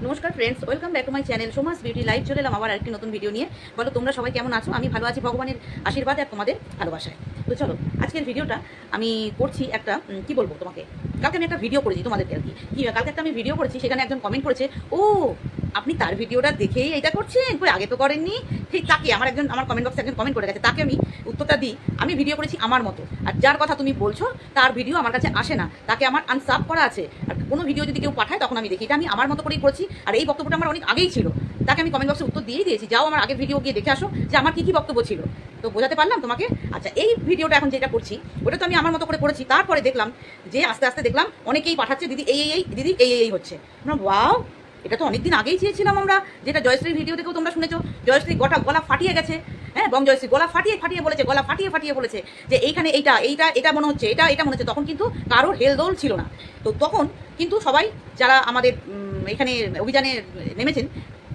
নমস্কার friends, welcome back to my channel Soma's beauty live. চলে এলাম আবার আরেকটি নতুন ভিডিও নিয়ে। বলো তোমরা সবাই কেমন আছো? আমি ভালো আছি ভগবানের আশীর্বাদ আর তোমাদের ভালোবাসায়। তো চলো আজকের ভিডিওটা আমি করছি একটা কি বলবো তোমাকে, কালকে আমি একটা ভিডিও করেছি তোমাদেরকে আর কি কালকে একটা আমি ভিডিও করেছি, সেখানে একজন কমেন্ট করেছে, ও আপনি তার ভিডিওটা দেখেই এটা করছেন, কই আগে তো করেননি। ঠিক তাকে আমার কমেন্ট বক্সে একজন কমেন্ট করে গেছে, তাকে আমি উত্তরটা দিই, আমি ভিডিও করেছি আমার মতো, আর যার কথা তুমি বলছো তার ভিডিও আমার কাছে আসে না, তাকে আমার আনসাব করা আছে। আর কোনো ভিডিও যদি কেউ পাঠায় তখন আমি দেখি, এটা আমি আমার মতো করেই করেছি। আর এই বক্তব্যটা আমার অনেক আগেই ছিল, তাকে আমি কমেন্ট বক্সে উত্তর দিয়েই দিয়েছি, যাও আমার আগের ভিডিও গিয়ে দেখে আসো যে আমার কী বক্তব্য ছিল। তো বোঝাতে পারলাম তোমাকে? আচ্ছা, এই ভিডিওটা এখন যেটা করছি ওটা তো আমি আমার মতো করে করেছি। তারপরে দেখলাম যে আস্তে আস্তে দেখলাম অনেকেই পাঠাচ্ছে, দিদি দিদি এই হচ্ছে। ওয়াও, এটা তো অনেকদিন আগেই চেয়েছিলাম আমরা, যেটা জয়শ্রীর ভিডিও থেকেও তোমরা শুনেছো। জয়শ্রী গলা ফাটিয়ে গেছে, হ্যাঁ, বং জয়শ্রী গলা ফাটিয়ে বলেছে, গলা ফাটিয়ে বলেছে যে এইখানে এইটা মনে হচ্ছে, এটা মনে হচ্ছে। তখন কিন্তু কারোর হেলদোল ছিল না। তো তখন কিন্তু সবাই যারা আমাদের এখানে অভিযানে নেমেছেন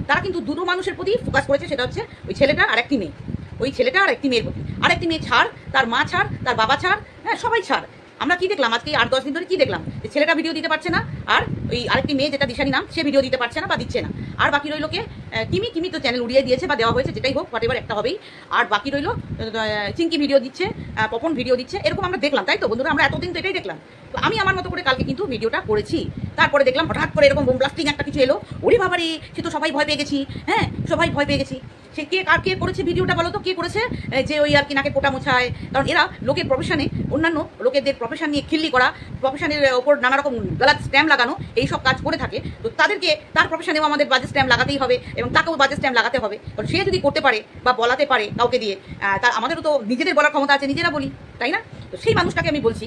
তারা কিন্তু দুটো মানুষের প্রতি ফোকাস করেছে, সেটা হচ্ছে ওই ছেলেটা আর একটি মেয়ে, ওই ছেলেটা আর একটি মেয়ের প্রতি। আর একটি মেয়ে ছাড়, তার মা ছাড়, তার বাবা ছাড়, হ্যাঁ সবাই ছাড়। আমরা কি দেখলাম আজকে 8-10 দিন ধরে কি দেখলাম, যে ছেলেটা ভিডিও দিতে পারছে না, আর ওই আরেকটি মেয়ে যেটা দিশানি নাম, সে ভিডিও দিতে পারছে না বা দিচ্ছে না। আর বাকি রইল কে, কিমি তো চ্যানেল উড়িয়ে দিয়েছে বা দেওয়া হয়েছে, যেটাই হোক হোয়াটএভার একটা হবেই। আর বাকি রইল চিঙ্কি ভিডিও দিচ্ছে, পপন ভিডিও দিচ্ছে, এরকম আমরা দেখলাম, তাই তো বন্ধুরা? আমরা এতদিন তো এটাই দেখলাম। তো আমি আমার মতো করে কালকে কিন্তু ভিডিওটা করেছি। তারপরে দেখলাম হঠাৎ করে এরকম বোম ব্লাস্টিং একটা কিছু এলো, ওরে বাবারে, সে তো সবাই ভয় পেয়ে গেছি, হ্যাঁ সবাই ভয় পেয়ে গেছি। সে কে করেছে ভিডিওটা বলো তো, কে করেছে? যে ওই আর কি নাকে পোটা মোছায়, কারণ এরা লোকের প্রফেশনে, অন্যান্য লোকেদের প্রফেশন নিয়ে খিল্লি করা, প্রফেশনের ওপর নানা রকম গলাত স্ট্যাম্প লাগানো, এই সব কাজ করে থাকে। তো তাদেরকে তার প্রফেশনেও আমাদের বাজে স্ট্যাম্প লাগাতেই হবে, এবং তাকেও বাজে স্ট্যাম্প লাগাতে হবে। কারণ সে যদি করতে পারে বা বলাতে পারে কাউকে দিয়ে, তার আমাদেরও তো নিজেদের বলার ক্ষমতা আছে, নিজেরা বলি, তাই না? তো সেই মানুষটাকে আমি বলছি,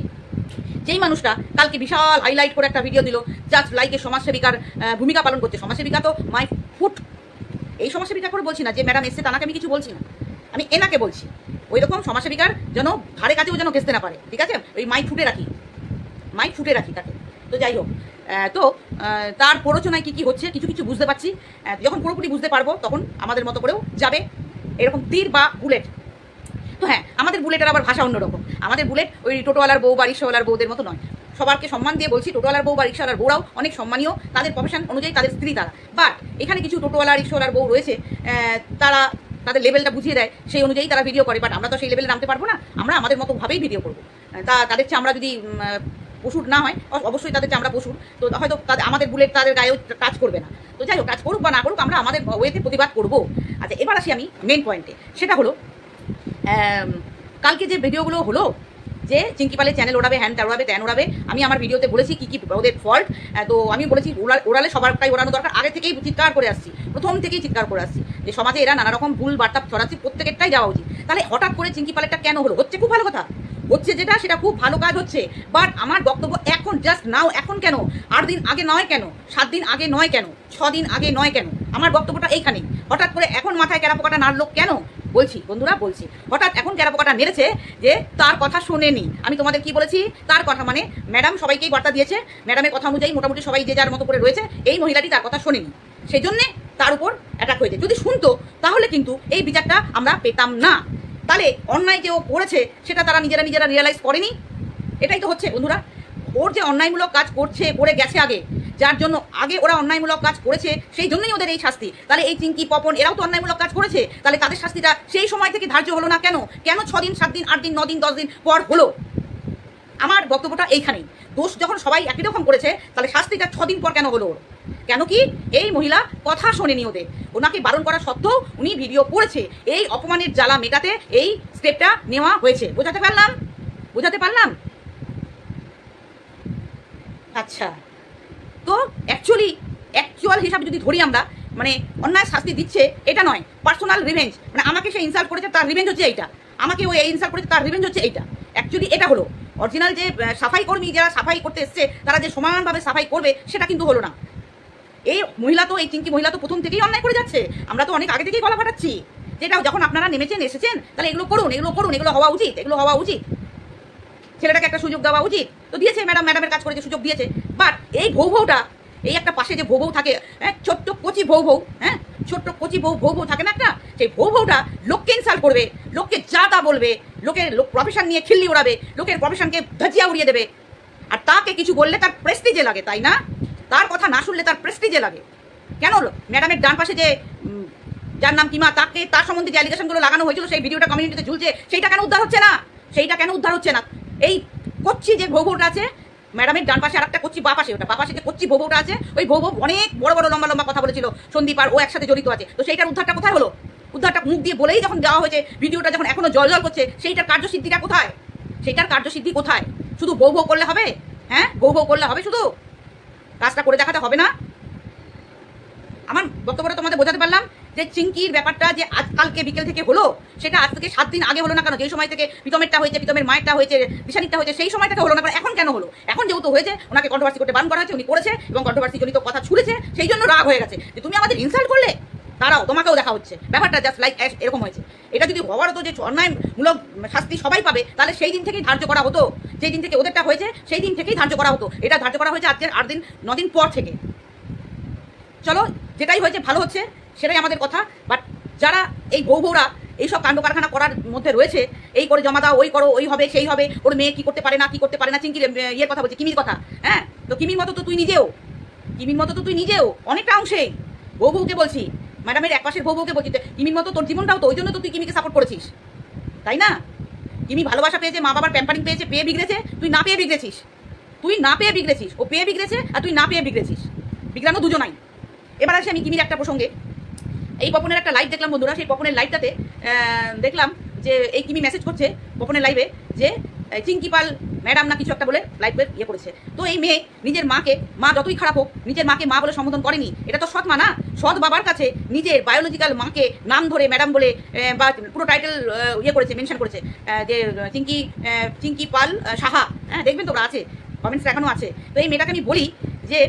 যেই মানুষটা কালকে বিশাল হাইলাইট করে একটা ভিডিও দিল, জাস্ট লাইকে সমাজসেবিকার ভূমিকা পালন করছে। সমাজসেবিকা তো মাই ফুট, এই সমাজসেবিকা করে বলছি না যে ম্যাডাম এসছে তাকে আমি কিছু বলছি না, আমি এনাকে বলছি। ওই রকম সমাজসেবিকার যেন ধারে কাছেও যেন ঘেসতে না পারে, ঠিক আছে? ওই মাইক ফুটে রাখি তাকে। তো যাই হোক, তো তার প্ররোচনায় কী হচ্ছে কিছু বুঝতে পারছি। যখন পুরোপুরি বুঝতে পারবো তখন আমাদের মতো করেও যাবে এরকম তীর বা বুলেট। তো হ্যাঁ, আমাদের বুলেটের আবার ভাষা অন্যরকম। আমাদের বুলেট ওই টোটোওয়ালার বউ বা রিক্সাওয়ালার বউদের মতো নয়। সবারকে সম্মান দিয়ে বলছি, টোটোওয়ালার বউ বা রিক্সাওয়ালার বউরাও অনেক সম্মানীয়, তাদের প্রফেশন অনুযায়ী তাদের স্ত্রী তারা। বাট এখানে কিছু টোটোওয়ালা রিক্সাওয়ালার বউ রয়েছে, তারা তাদের লেভেলটা বুঝিয়ে দেয়, সেই অনুযায়ী তারা ভিডিও করে। বাট আমরা তো সেই লেভেলে নামতে পারবো না, আমরা আমাদের মতো ভাবেই ভিডিও করবো। তাদের চেয়ে আমরা যদি পশুর না হয়, অবশ্যই তাদের চেয়ে আমরা পশুর, তো হয়তো আমাদের বুলেট তাদের গায়েও টাচ করবে না। তো যাই হোক, টাচ করুক বা না করুক, আমরা আমাদের ওয়েতে প্রতিবাদ করবো। আচ্ছা, এবার আসি আমি মেন পয়েন্টে। সেটা হলো কালকে যে ভিডিওগুলো হলো, যে চিঙ্কি পালের চ্যানেল ওড়াবে, হ্যান ওড়াবে, ত্যান ওড়াবে, আমি আমার ভিডিওতে বলেছি কি ওদের ফল্ট। তো আমি বলেছি ওড়ালে সবারটাই ওড়ানো দরকার। আগে থেকেই চিৎকার করে আসছি, প্রথম থেকেই চিৎকার করে আসছি যে সমাজে এরা নানা রকম ভুল বার্তা ছড়াচ্ছি, প্রত্যেকেরটাই যাওয়া উচিত। তাহলে হঠাৎ করে চিঙ্কি পালেরটা কেন হলো? হচ্ছে খুব ভালো কথা, হচ্ছে যেটা সেটা খুব ভালো কাজ হচ্ছে। বাট আমার বক্তব্য এখন জাস্ট নাও, এখন কেন 8 দিন আগে নয়, কেন 7 দিন আগে নয়, কেন 6 দিন আগে নয়, কেন? আমার বক্তব্যটা এইখানে। হঠাৎ করে এখন মাথায় ক্যারাপোকাটা নাড়লো কেন? বলছি বন্ধুরা, বলছি হঠাৎ এখন ক্যারাপোকাটা নেড়েছে যে তার কথা শোনেনি। আমি তোমাদের কি বলেছি? তার কথা মানে ম্যাডাম সবাইকেই বার্তা দিয়েছে, ম্যাডামের কথা অনুযায়ী মোটামুটি সবাই যে যার মতো করে রয়েছে, এই মহিলাটি তার কথা শোনেনি, সেই জন্যে তার উপর অ্যাটাক হয়েছে। যদি শুনতো তাহলে কিন্তু এই বিচারটা আমরা পেতাম না। তাহলে অন্যায় যে ও করেছে সেটা তারা নিজেরা রিয়েলাইজ করেনি, এটাই তো হচ্ছে বন্ধুরা। ওর যে অন্যায়মূলক কাজ করে গেছে আগে, যার জন্য আগে ওরা অন্যায়মূলক কাজ করেছে, সেই জন্যই ওদের এই শাস্তি। তাহলে এই চিঙ্কি পপন এরাও তো অন্যায়মূলক কাজ করেছে, তাহলে তাদের শাস্তিটা সেই সময় থেকে ধার্য হলো না কেন? 6 দিন 7 দিন 8 দিন 9 দিন 10 দিন পর হলো? আমার বক্তব্যটা এইখানেই। দোষ যখন সবাই একই রকম করেছে, তাহলে শাস্তিটা 6 দিন পর কেন হলো ওর? কেন কি এই মহিলা কথা শোনেনি ওদের? ওনাকে বারণ করা সত্ত্বেও উনি ভিডিও করেছে। এই অপমানের জ্বালা মেটাতে এই স্টেপটা নেওয়া হয়েছে। বোঝাতে পারলাম? আচ্ছা, তো অ্যাকচুয়াল হিসাবে যদি ধরি আমরা, মানে অন্যায় শাস্তি দিচ্ছে এটা নয়, পার্সোনাল রিভেঞ্জ। মানে আমাকে সে ইনসাল্ট করেছে, তার রিভেঞ্জ হচ্ছে এইটা। আমাকে ওই ইনসাল্ট করেছে, তার রিভেঞ্জ হচ্ছে এইটা। অ্যাকচুয়ালি এটা হলো অরিজিনাল যে সাফাই কর্মী যারা সাফাই করতে এসছে, তারা যে সমানভাবে সাফাই করবে সেটা কিন্তু হলো না। এই মহিলা তো, এই চিঙ্কি মহিলা তো প্রথম থেকেই অন্যায় করে যাচ্ছে। আমরা তো অনেক আগে থেকেই গলা ফাটাচ্ছি, যেটা যখন আপনারা এসেছেন তাহলে এগুলো করুন, এগুলো হওয়া উচিত। ছেলেটাকে একটা সুযোগ দেওয়া উচিত, তো দিয়েছে ম্যাডামের কাজ করেছে, সুযোগ দিয়েছে। বাট এই ভৌ এই একটা পাশে যে ভৌ থাকে, হ্যাঁ ছোট্ট কচি ভৌ, হ্যাঁ ছোট্ট কচি ভৌ থাকে না একটা, সেই ভৌটা লোককে ইনসাল্ট করবে, লোককে যা তা বলবে, লোকের প্রফেশন নিয়ে খিল্লি ওড়াবে, লোকের প্রফেশনকে ধাজিয়া উড়িয়ে দেবে। আর তাকে কিছু বললে তার প্রেস্টিজে লাগে, তাই না? তার কথা না শুনলে তার প্রেস্টিজে লাগে। কেন ম্যাডামের ডান পাশে যে যার নাম কিমা তার সম্বন্ধে যে অ্যালিগেশনগুলো লাগানো হয়েছিল সেই ভিডিওটা কমিউনিটিতে ঝুলছে, সেইটা কেন উদ্ধার হচ্ছে না? সেইটা কেন উদ্ধার হচ্ছে না? এই কচ্ছি যে ভৌবটা আছে ম্যাডামের ডান পাশে, আর একটা কচ্ছি বা পাশে, ওটা বা পাশে যে কচ্ছি ভৌবটা আছে, ওই ভৌব অনেক বড় বড় লম্বা লম্বা কথা বলেছিল সন্দীপ আর ও একসাথে জড়িত আছে। তো সেইটার উদ্ধারটা কোথায় হলো? উদ্ধারটা মুখ দিয়ে বলেই যখন দেওয়া হয়েছে, ভিডিওটা যখন এখনো জল জল করছে, সেইটার কার্যসিদ্ধিটা কোথায়? সেইটার কার্যসিদ্ধি কোথায়? শুধু বউ বউ করলে হবে? হ্যাঁ, বউ বউ করলে হবে? শুধু কাজটা করে দেখাতে হবে না? আমার বক্তব্যটা তোমাদের বোঝাতে পারলাম যে চিঙ্কির ব্যাপারটা যে আজ কালকে বিকেল থেকে হলো, সেটা আজ থেকে 7 দিন আগে হলো না কেন? যেই সময় থেকে প্রীতমেরটা হয়েছে, প্রীতমের মায়েরটা হয়েছে, দিশানিরটা হয়েছে, সেই সময়টাকে হলো না কেন? এখন কেন হলো? এখন যেহেতু হয়েছে, ওনাকে কন্ট্রোভার্সি করতে বারণ করা হয়েছে, উনি করেছে এবং কন্ট্রোভার্সি জনিত কথা ছুড়েছে, সেই জন্য রাগ হয়ে গেছে যে তুমি আমাদের ইনসাল্ট করলে, তারাও তোমাকেও দেখা হচ্ছে। ব্যাপারটা জাস্ট লাইক এরকম হয়েছে। এটা যদি হওয়ার হতো যে অন্যায়মূলক শাস্তি সবাই পাবে, তাহলে সেই দিন থেকেই ধার্য করা হতো। যেই দিন থেকে ওদেরটা হয়েছে সেই দিন থেকেই ধার্য করা হতো। এটা ধার্য করা হয়েছে আজকের 8 দিন 9 দিন পর থেকে। চলো, যেটাই হয়েছে ভালো হচ্ছে, সেটাই আমাদের কথা। বাট যারা এই বউরা এইসব কাণ্ড কারখানা করার মধ্যে রয়েছে, এই করে জমা দাও, ওই করো, ওই হবে, সেই হবে, ওর মেয়ে কি করতে পারে না, কি করতে পারে না, চিঙ্কির ইয়ের কথা বলছে, কিমির কথা। হ্যাঁ, তো কিমির মতো তো তুই নিজেও অনেকটা অংশেই বউকে বলছি, ম্যাডামের এক পাশের বউকে বলছি, কিমির মতো তোর জীবনটাও তো, ওই জন্য তো তুই কিমিকে সাপোর্ট করেছিস, তাই না? কিমি ভালোবাসা পেয়েছে, মা বাবার প্যাম্পারিং পেয়েছে, পেয়ে বিগড়েছে, তুই না পেয়ে বিগড়েছিস। ও পেয়ে বিগড়েছে আর তুই না পেয়ে বিগড়েছিস। বিগড়ানো দুজনাই। এবার আসে আমি কিমির একটা প্রসঙ্গে। এই পপনের একটা লাইভ দেখলাম বন্ধুরা, সেই পপনের লাইভটাতে দেখলাম যে এই কিমি মেসেজ করছে পপনের লাইভে যে চিঙ্কি পাল ম্যাডাম না কিছু একটা বলে লাইভে ইয়ে করেছে। তো এই মেয়ে নিজের মাকে, মা যতই খারাপ হোক, নিজের মাকে মা বলে সম্বোধন করেনি। এটা তো সৎ মা না? সৎ বাবার কাছে নিজের বায়োলজিক্যাল মাকে নাম ধরে ম্যাডাম বলে বা পুরো টাইটেল ইয়ে করেছে, মেনশন করেছে যে চিঙ্কি পাল সাহা। হ্যাঁ, দেখবেন তোমরা আছে, কমেন্টস এখনো আছে। তো এই মেয়েটাকে আমি বলি যে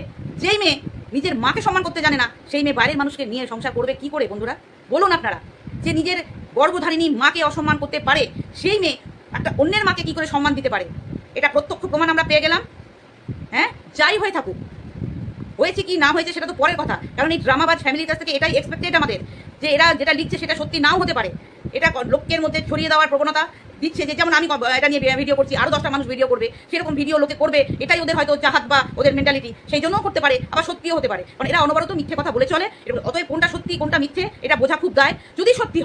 যেই মেয়ে নিজের মাকে সম্মান করতে জানে না, সেই মেয়ে বাইরের মানুষকে নিয়ে সংসার করবে কি করে? বন্ধুরা বলুন আপনারা, যে নিজের গর্ভধারিণী মাকে অসম্মান করতে পারে, সেই মেয়ে একটা অন্যের মাকে কি করে সম্মান দিতে পারে? এটা প্রত্যক্ষ প্রমাণ আমরা পেয়ে গেলাম। হ্যাঁ, যাই হয়ে থাকুক, হয়েছে কি না হয়েছে সেটা তো পরের কথা, কারণ এই ড্রামাবাজ ফ্যামিলির কাছ থেকে এটাই এক্সপেক্টেড আমাদের, যে এরা যেটা লিখছে সেটা সত্যি নাও হতে পারে। এটা লোকের মধ্যে ছড়িয়ে দেওয়ার প্রবণতা দিচ্ছে, যে যেমন আমি এটা নিয়ে ভিডিও করছি, আরও 10টা মানুষ ভিডিও করবে, সেরকম ভিডিও লোকে করবে, এটাই ওদের হয়তো চাহাত বা ওদের মেন্টালিটি, সেই জন্যও করতে পারে, আবার সত্যিও হতে পারে। কারণ এরা অনবরত মিথ্যে কথা বলে চলে। অতএব কোনটা সত্যি কোনটা মিথ্যে এটা বোঝা খুব দায়। যদি সত্যি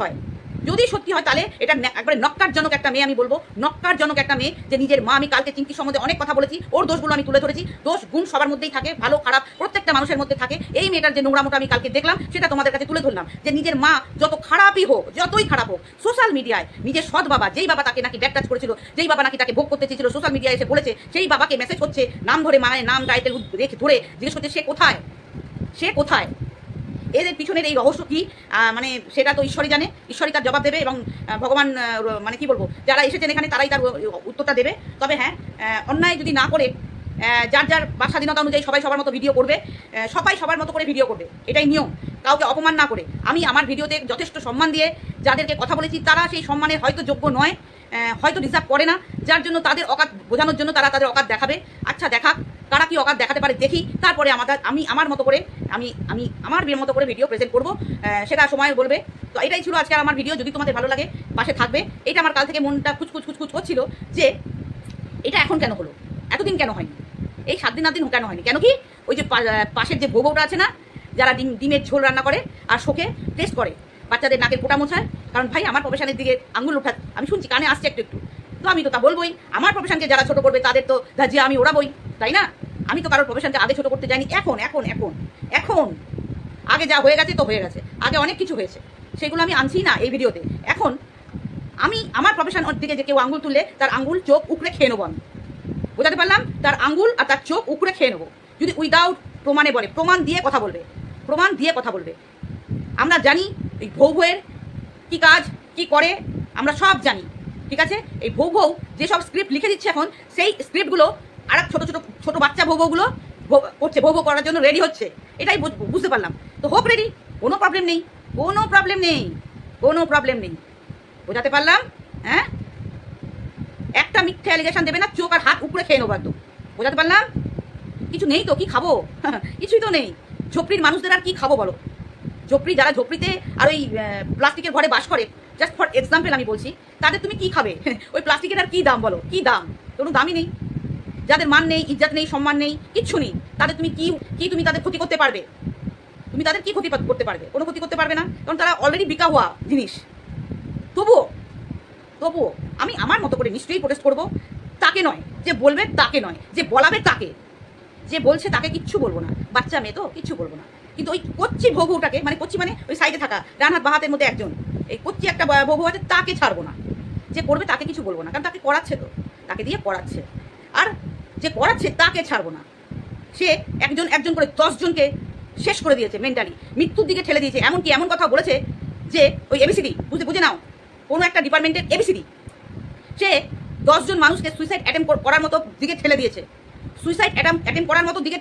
হয় তাহলে এটা একবারে নক্কারজনক একটা মেয়ে, আমি বলবো নক্কারজনক একটা মেয়ে, যে নিজের মা, আমি কালকে চিঙ্কির সম্বন্ধে অনেক কথা বলেছি, ওর দোষগুলো আমি তুলে ধরেছি। দোষ গুণ সবার মধ্যেই থাকে, ভালো খারাপ প্রত্যেকটা মানুষের মধ্যে থাকে। এই মেয়েটার যে নোংরামোটা আমি কালকে দেখলাম, সেটা তোমাদের কাছে তুলে ধরলাম, যে নিজের মা যত খারাপই হোক, যতই খারাপ হোক, সোশ্যাল মিডিয়ায় নিজের সৎ বাবা, যেই বাবা তাকে নাকি ব্যাক টাচ করেছিল, যেই বাবা নাকি তাকে ভোগ করতে চেয়েছিল, সোশ্যাল মিডিয়ায় এসে বলেছে, সেই বাবাকে মেসেজ করছে, নাম ধরে, মানে নাম টাইটেল ধরে জিজ্ঞেস করছে সে কোথায়। এদের পিছনের এই রহস্য কি, মানে সেটা তো ঈশ্বরই জানে, ঈশ্বরই তার জবাব দেবে, এবং ভগবান মানে কি বলবো, যারা এসেছেন এখানে তারাই তার উত্তরটা দেবে। তবে হ্যাঁ, অন্যায় যদি না করে, যার বাক স্বাধীনতা অনুযায়ী সবাই সবার মতো ভিডিও করবে, সবাই সবার মতো করে ভিডিও করবে, এটাই নিয়ম। কাউকে অপমান না করে। আমি আমার ভিডিওতে যথেষ্ট সম্মান দিয়ে যাদেরকে কথা বলেছি, তারা সেই সম্মানের হয়তো যোগ্য নয়, হয়তো ডিজার্ভ করে না, যার জন্য তাদের অকাত বোঝানোর জন্য তারা তাদের অকাত দেখাবে। আচ্ছা, দেখাক, কারা কি অকাত দেখাতে পারে দেখি, তারপরে আমি আমার মতো করে আমার মতো করে ভিডিও প্রেজেন্ট করবো, সেটা সময় বলবে। তো এটাই ছিল আজকে আমার ভিডিও। যদি তোমাদের ভালো লাগে পাশে থাকবে। এটা আমার কাল থেকে মনটা খুচখুচ করছিল যে এটা এখন কেন হলো, এতদিন কেন হয়নি, এই 7 দিন 8 দিন কেন হয়নি? কেন কি ওই যে পাশের যে বউটা আছে না, যারা ডিমের ঝোল রান্না করে আর শোকে টেস্ট করে, বাচ্চাদের নাকের পোটা মোছায়। কারণ ভাই, আমার প্রফেশনের দিকে আঙুল ওঠা আমি শুনছি, কানে আসছে একটু, তো আমি তো তা বলবোই। আমার প্রফেশনকে যারা ছোট করবে তাদের তো ধাজিয়া আমি ওড়াবই, তাই না? আমি তো কারোর প্রফেশনকে আগে ছোট করতে যাইনি। এখন আগে যা হয়ে গেছে তো হয়ে গেছে, আগে অনেক কিছু হয়েছে, সেগুলো আমি আনছি না এই ভিডিওতে। এখন আমি আমার প্রফেশনের দিকে যে কেউ আঙুল তুললে, তার আঙুল চোখ উকড়ে খেয়ে নেবো। আমি বোঝাতে পারলাম? তার আঙুল আর তার চোখ উকড়ে খেয়ে নেবো, যদি উইদাউট প্রমাণে বলে। প্রমাণ দিয়ে কথা বলবে। আমরা জানি এই ভৌভের কি কাজ কি করে, আমরা সব জানি, ঠিক আছে? এই ভৌ যেসব স্ক্রিপ্ট লিখে দিচ্ছে এখন, সেই স্ক্রিপ্টগুলো আর ছোট বাচ্চা ভৌগুলো করছে, ভৌ করার জন্য রেডি হচ্ছে। এটাই বুঝতে পারলাম। তো হোক রেডি, কোনো প্রবলেম নেই। বোঝাতে পারলাম? হ্যাঁ, একটা মিথ্যে অ্যালিগেশন দেবে না, চোখ আর হাত উপরে খেয়ে নেবো একদম। বোঝাতে পারলাম? কিছু নেই তো কি খাবো? কিছুই তো নেই। ঝোপড়ির মানুষদের আর কি খাবো বলো? যারা ঝোপড়িতে আর ওই প্লাস্টিকের ঘরে বাস করে, জাস্ট ফর এক্সাম্পল আমি বলছি, তাদের তুমি কি খাবে? ওই প্লাস্টিকের আর কি দাম বলো? কি দাম? কোনো দামই নেই। যাদের মান নেই, ইজ্জত নেই, সম্মান নেই, কিচ্ছু নেই, তাদের তুমি কি তুমি তাদের ক্ষতি করতে পারবে? তুমি তাদের কি ক্ষতি করতে পারবে? কোনো ক্ষতি করতে পারবে না, কারণ তারা অলরেডি বিকা হওয়া জিনিস। তবুও আমি আমার মতো করে নিশ্চয়ই প্রোটেস্ট করবো। তাকে নয় যে বলবে, তাকে নয় যে বলাবে, তাকে যে বলছে তাকে কিচ্ছু বলবো না, বাচ্চা মেয়ে তো কিচ্ছু বলবো না। কিন্তু ওই কচ্ছি ভৌভুটাকে, মানে কচ্ছি মানে ওই সাইডে থাকা ডান হাত বা হাতের মধ্যে একজন এই কচ্ছি একটা ভৌভু আছে, তাকে ছাড়বো না। যে করবে তাকে কিছু বলবো না, কারণ তাকে করাচ্ছে তো, তাকে দিয়ে করাচ্ছে। আর যে করাচ্ছে তাকে ছাড়বো না। সে একজন করে 10 জনকে শেষ করে দিয়েছে, মেন্টালি মৃত্যুর দিকে ঠেলে দিয়েছে। এমনকি এমন কথা বলেছে যে ওই এবিসিডি বুঝে নাও, কোনো একটা ডিপার্টমেন্টের এবিসিডি, সে 10 জন মানুষকে সুইসাইড অ্যাটেম্প করার মতো দিকে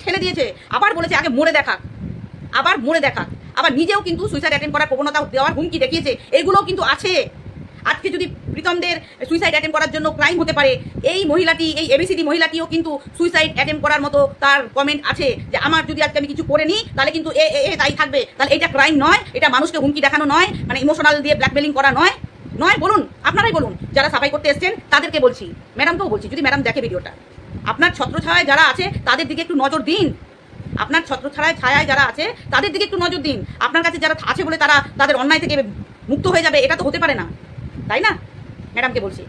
ঠেলে দিয়েছে, আবার বলেছে আগে মরে দেখাক, আবার নিজেও কিন্তু সুইসাইড অ্যাটেম্প করার প্রবণতা দেওয়ার হুমকি দেখিয়েছে। এগুলোও কিন্তু আছে। আজকে যদি প্রীতমদের সুইসাইড অ্যাটেম্প করার জন্য ক্রাইম হতে পারে, এই মহিলাটি, এই এবিসিডি মহিলাটিও কিন্তু সুইসাইড অ্যাটেম্প করার মতো তার কমেন্ট আছে যে আমার যদি আজকে আমি কিছু করে নিই তাহলে কিন্তু তাই থাকবে। তাহলে এটা ক্রাইম নয়, এটা মানুষকে হুমকি দেখানো নয়, মানে ইমোশনাল দিয়ে ব্ল্যাকমেলিং করা নয়। বলুন, আপনারাই বলুন, যারা সাফাই করতে এসছেন তাদেরকে বলছি, ম্যাডামকেও বলছি, যদি ম্যাডাম দেখে ভিডিওটা, আপনার ছত্রছায়ায় যারা আছে তাদের দিকে একটু নজর দিন। আপনার ছায়ায় যারা আছে তাদের দিকে একটু নজর দিন। আপনার কাছে যারা আছে বলে তারা তাদের অন্যায় থেকে মুক্ত হয়ে যাবে, এটা তো হতে পারে না, তাই না? ম্যাডামকে বলছি,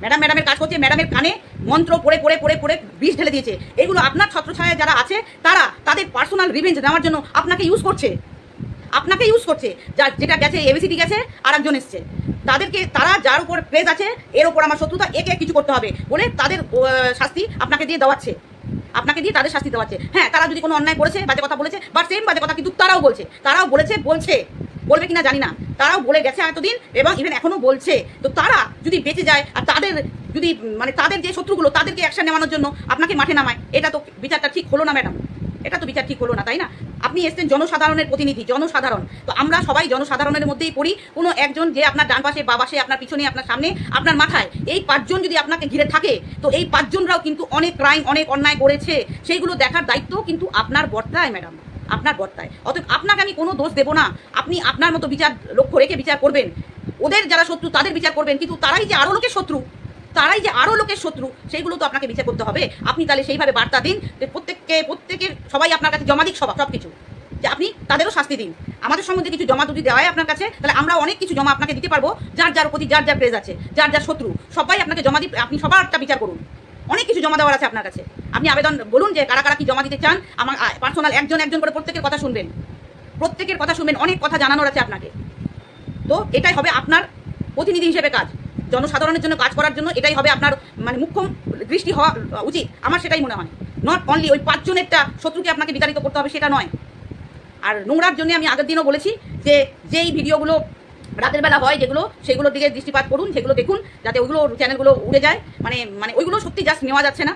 ম্যাডামের কাজ করছে, ম্যাডামের কানে মন্ত্র পড়ে বিষ ঢেলে দিয়েছে। এগুলো আপনার ছত্রছায়ায় যারা আছে তারা তাদের পার্সোনাল রিভেঞ্জ নেওয়ার জন্য আপনাকে ইউজ করছে, যেটা গেছে এবিসিডি গেছে, আর একজন এসছে, তারা যার উপর প্রেজ আছে, এর উপর আমার শত্রুতা, একে কিছু করতে হবে বলে তাদের শাস্তি আপনাকে দিয়ে দেওয়াচ্ছে, তাদের শাস্তি দেওয়াচ্ছে। হ্যাঁ, তারা যদি কোনো অন্যায় করেছে, বাজে কথা বলেছে, বা সেম বাজে কথা কিন্তু তারাও বলছে, বলবে কিনা জানি না, তারাও বলে গেছে এতদিন, এবং ইভেন এখনো বলছে। তো তারা যদি বেঁচে যায় আর তাদের যদি মানে তাদের যে শত্রুগুলো তাদেরকে অ্যাকশন নেওয়ানোর জন্য আপনাকে মাঠে নামায়, এটা তো বিচারটা ঠিক হলো না ম্যাডাম, এটা তো বিচার ঠিক হলো না, তাই না? আপনি এসছেন জনসাধারণের প্রতিনিধি, জনসাধারণ, তো আমরা সবাই জনসাধারণের মধ্যেই পড়ি। কোনো একজন যে আপনার ডান পাশে, বা পাশে, আপনার পিছনে, আপনার সামনে, আপনার মাথায়, এই 5 জন যদি আপনাকে ঘিরে থাকে, তো এই 5 জনরাও কিন্তু অনেক ক্রাইম, অনেক অন্যায় করেছে, সেইগুলো দেখার দায়িত্ব কিন্তু আপনার বর্তায় ম্যাডাম, আপনার বর্তায়। অতএব আপনাকে আমি কোনো দোষ দেবো না, আপনি আপনার মতো বিচার লক্ষ্য রেখে বিচার করবেন, ওদের যারা শত্রু তাদের বিচার করবেন, কিন্তু তারাই যে আরও লোকের শত্রু সেইগুলো তো আপনাকে বিচার করতে হবে। আপনি তাহলে সেইভাবে বার্তা দিন যে প্রত্যেকের সবাই আপনার কাছে জমা দিক, সব কিছু, যে আপনি তাদেরও শাস্তি দিন। আমাদের সম্বন্ধে কিছু জমা যদি দেওয়া হয় আপনার কাছে, তাহলে আমরা অনেক কিছু জমা আপনাকে দিতে পারবো। যার প্রতি যার প্রেজ আছে, যার শত্রু, সবাই আপনাকে জমা দিন, আপনি সবারটা বিচার করুন। অনেক কিছু জমা দেওয়ার আছে আপনার কাছে, আপনি আবেদন বলুন যে কারা কি জমা দিতে চান। আমার পার্সোনাল একজন করে প্রত্যেকের কথা শুনবেন, অনেক কথা জানানোর আছে আপনাকে। তো এটাই হবে আপনার প্রতিনিধি হিসেবে কাজ, জনসাধারণের জন্য কাজ করার জন্য এটাই হবে আপনার মানে মুখ্য দৃষ্টি হওয়া উচিত, আমার সেটাই মনে হয়। নট অনলি ওই 5 জনেরটা শত্রুকে আপনাকে বিতাড়িত করতে হবে, সেটা নয়। আর নোংরার জন্য আমি আগের দিনও বলেছি যে যেই ভিডিওগুলো রাতের বেলা হয় যেগুলো, সেগুলোর দিকে দৃষ্টিপাত করুন, সেগুলো দেখুন, যাতে ওইগুলো চ্যানেলগুলো উড়ে যায়, মানে ওইগুলো সত্যি জাস্ট নেওয়া যাচ্ছে না,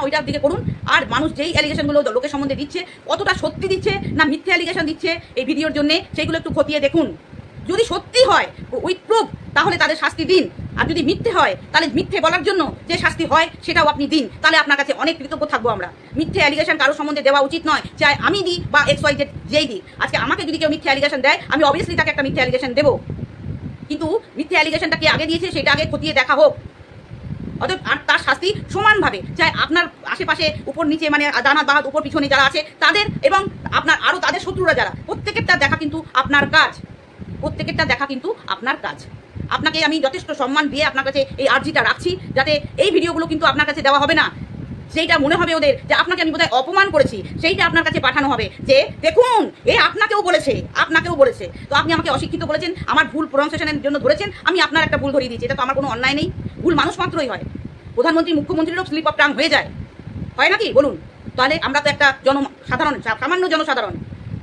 ওইটার দিকে করুন। আর মানুষ যেই অ্যালিগেশনগুলো লোকের সম্বন্ধে দিচ্ছে, কতটা সত্যি দিচ্ছে না মিথ্যে অ্যালিগেশন দিচ্ছে এই ভিডিওর জন্য, সেইগুলো একটু খতিয়ে দেখুন। যদি সত্যি হয় উইথ প্রুফ, তাহলে তাদের শাস্তি দিন। আর যদি মিথ্যে হয়, তাহলে মিথ্যে বলার জন্য যে শাস্তি হয় সেটাও আপনি দিন, তাহলে আপনার কাছে অনেক কৃতজ্ঞ থাকবো আমরা। মিথ্যে অ্যালিগেশন কারোর সম্বন্ধে দেওয়া উচিত নয়, চাই আমি দিই বা XYZ যেই দিই। আজকে আমাকে যদি কেউ মিথ্যে অ্যালিগেশন দেয়, আমি অবভিয়াসলি তাকে একটা মিথ্যে অ্যালিগেশন দেবো, কিন্তু মিথ্যে অ্যালিগেশনটা কি আগে দিয়েছে সেটা আগে খতিয়ে দেখা হোক। অতএব আর তার শাস্তি সমানভাবে চাই আপনার আশেপাশে, উপর নিচে, মানে ডানা বাহাত উপর পিছনে যারা আছে তাদের, এবং আপনার আরও তাদের শত্রুরা যারা, প্রত্যেকেরটা দেখা কিন্তু আপনার কাজ, আপনাকে আমি যথেষ্ট সম্মান দিয়ে আপনার কাছে এই আর্জিটা রাখছি, যাতে এই ভিডিওগুলো কিন্তু আপনার কাছে দেওয়া হবে না। সেইটা মনে হবে ওদের যে আপনাকে আমি বোধহয় অপমান করেছি, সেইটা আপনার কাছে পাঠানো হবে যে দেখুন এ আপনাকেও বলেছে। তো আপনি আমাকে অশিক্ষিত বলেছেন, আমার ভুল প্রনাউন্সিয়েশনের জন্য ধরেছেন, আমি আপনার একটা ভুল ধরিয়ে দিয়েছি, এটা তো আমার কোনো অন্যায় নেই। ভুল মানুষ মাত্রই হয়, প্রধানমন্ত্রী মুখ্যমন্ত্রীরও স্লিপ অফ টাং হয়ে যায়, হয় নাকি বলুন? তাহলে আমরা তো একটা সামান্য জনসাধারণ।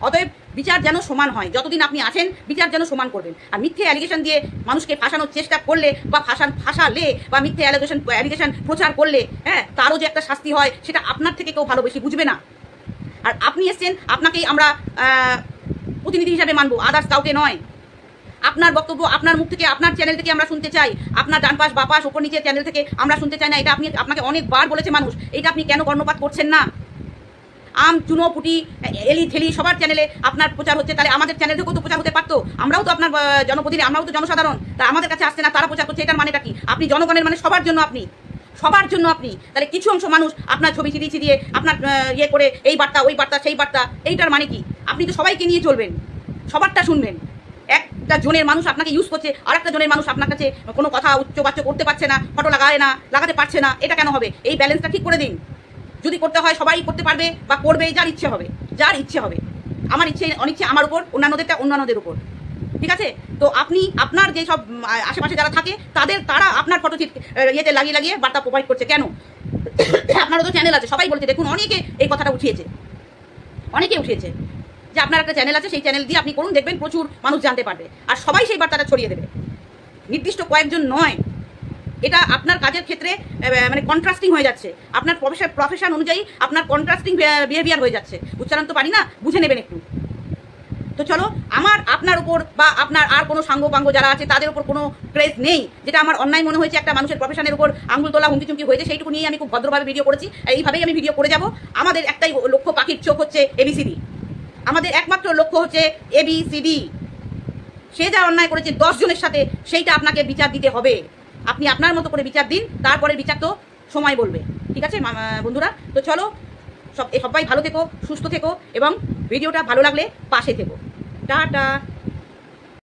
অতএব বিচার যেন সমান হয়, যতদিন আপনি আছেন বিচার যেন সমান করবেন। আর মিথ্যে অ্যালিগেশন দিয়ে মানুষকে ফাঁসানোর চেষ্টা করলে, বা ফাঁসালে, বা মিথ্যে অ্যালিগেশন প্রচার করলে, হ্যাঁ, তারও যে একটা শাস্তি হয়, সেটা আপনার থেকে কেউ ভালো বেশি বুঝবে না। আর আপনি এসছেন, আপনাকেই আমরা প্রতিনিধি হিসাবে মানবো, আদার্স কাউকে নয়। আপনার বক্তব্য আপনার মুখ থেকে, আপনার চ্যানেল থেকে আমরা শুনতে চাই, আপনার ডান পাশ, বাপাস, ওপর নিচের চ্যানেল থেকে আমরা শুনতে চাই না। এটা আপনাকে অনেকবার বলেছে মানুষ, এটা আপনি কেন কর্ণপাত করছেন না? চুনো পুটি এলি ঠেলি সবার চ্যানেলে আপনার প্রচার হচ্ছে, তাহলে আমাদের চ্যানেল থেকেও তো প্রচার হতে পারতো। আমরাও তো আপনার জনপ্রতিনিধি, আমরাও তো জনসাধারণ, তা আমাদের কাছে আসছে না, তারা প্রচার করছে, এটার মানেটা কি? আপনি জনগণের, মানে সবার জন্য আপনি, তাহলে কিছু অংশ মানুষ আপনার ছবি চিরিয়ে আপনার ইয়ে করে এই বার্তা, ওই বার্তা, সেই বার্তা, এইটার মানে কি? আপনি তো সবাইকে নিয়ে চলবেন, সবারটা শুনবেন। একটা জনের মানুষ আপনাকে ইউজ করছে, আর একটা জনের মানুষ আপনার কাছে কোনো কথা উচ্চবাচ্য করতে পারছে না, ফটো লাগাতে পারছে না, এটা কেন হবে? এই ব্যালেন্সটা ঠিক করে দিন। যদি করতে হয় সবাই করতে পারবে বা করবে, যার ইচ্ছে হবে, যার ইচ্ছে হবে। আমার ইচ্ছে অনিচ্ছে আমার উপর, অন্যান্যদেরটা অন্যান্যদের উপর, ঠিক আছে? তো আপনি আপনার যে সব আশেপাশে যারা থাকে তারা আপনার ফটো ইয়েতে লাগিয়ে বার্তা প্রোভাইড করছে কেন? আপনারও তো চ্যানেল আছে, সবাই বলছে, দেখুন অনেকে এই কথাটা উঠিয়েছে, যে আপনার একটা চ্যানেল আছে, সেই চ্যানেল দিয়ে আপনি করুন, দেখবেন প্রচুর মানুষ জানতে পারবে, আর সবাই সেই বার্তাটা ছড়িয়ে দেবে, নির্দিষ্ট কয়েকজন নয়। এটা আপনার কাজের ক্ষেত্রে মানে কন্ট্রাস্টিং হয়ে যাচ্ছে, আপনার প্রফেশন অনুযায়ী আপনার কন্ট্রাস্টিং বিহেভিয়ার হয়ে যাচ্ছে। উচ্চারণ তো পারি না, বুঝে নেবেন একটু। তো চলো, আমার আপনার উপর বা আপনার আর কোনো সাঙ্গ যারা আছে তাদের উপর কোনো ক্রেজ নেই। যেটা আমার অন্যায় মনে হয়েছে, একটা মানুষের প্রফেশনের উপর আঙুল তোলা হুমকি চুমকি হয়েছে, সেইটুকু নিয়ে আমি খুব ভদ্রভাবে ভিডিও করেছি। এইভাবেই আমি ভিডিও করে যাব। আমাদের একটাই লক্ষ্য, পাখির চোখ হচ্ছে ABCD। আমাদের একমাত্র লক্ষ্য হচ্ছে ABCD। সে যা অন্যায় করেছে 10 জনের সাথে, সেইটা আপনাকে বিচার দিতে হবে। আপনি আপনার মতো করে বিচার দিন, তারপরে বিচার তো সময় বলবে, ঠিক আছে বন্ধুরা? তো চলো, সবাই ভালো থেকো, সুস্থ থেকো, এবং ভিডিওটা ভালো লাগলে পাশে থেকো। টাটা।